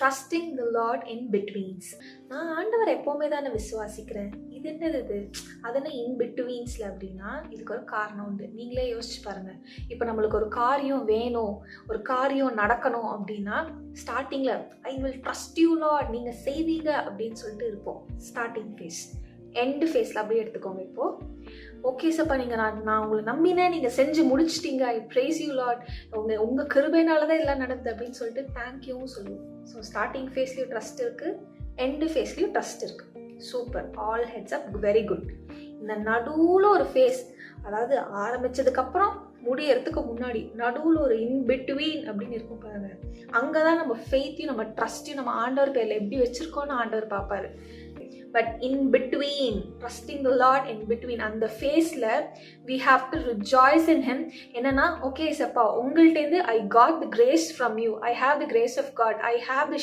Trusting த Lord இன் பிட்வீன்ஸ். நான் ஆண்டவர் எப்போவுமே தானே விசுவாசிக்கிறேன், இது என்னது இது, அதென்ன இன் பிட்வீன்ஸில் அப்படின்னா இதுக்கு ஒரு காரணம் உண்டு. நீங்களே யோசிச்சு பாருங்கள். இப்போ நம்மளுக்கு ஒரு காரியம் வேணும், ஒரு காரியம் நடக்கணும் அப்படின்னா ஸ்டார்டிங்கில் I will trust you Lord, நீங்கள் செய்வீங்க அப்படின்னு சொல்லிட்டு இருப்போம். Starting phase. எண்டு ஃபேஸில் அப்படியே எடுத்துக்கோங்க. இப்போது ஓகே சப்பா, நீங்கள் நான் உங்களை நம்பினேன், நீங்கள் செஞ்சு முடிச்சிட்டீங்க, ஐ ப்ரைஸ் யூ லார்ட், உங்கள் கிருபையினால தான் எல்லாம் நடந்தது அப்படின்னு சொல்லிட்டு தேங்க்யூவும் சொல்லுவோம். ஸோ ஸ்டார்டிங் ஃபேஸ்லேயும் ட்ரஸ்ட் இருக்குது, எண்டு ஃபேஸ்லேயும் ட்ரஸ்ட் இருக்குது. Super, all heads up, very good. இந்த நடுவில் ஒரு ஃபேஸ், அதாவது ஆரம்பித்ததுக்கப்புறம் முடியறதுக்கு முன்னாடி நடுவில் ஒரு இன் பிட்வீன் அப்படின்னு இருக்கும் பாருங்க. அங்கே தான் நம்ம ஃபெய்த்தையும் நம்ம ட்ரஸ்ட்டையும் நம்ம ஆண்டவர் பேரில் எப்படி வச்சுருக்கோன்னு ஆண்டவர் பார்ப்பாரு. But in between, trusting the Lord in between, அந்த ஃபேஸில் we have to rejoice in him. என்னன்னா, ஓகே சப்பா, உங்கள்கிட்டேருந்து I got the grace from you, I have the grace of God, I have the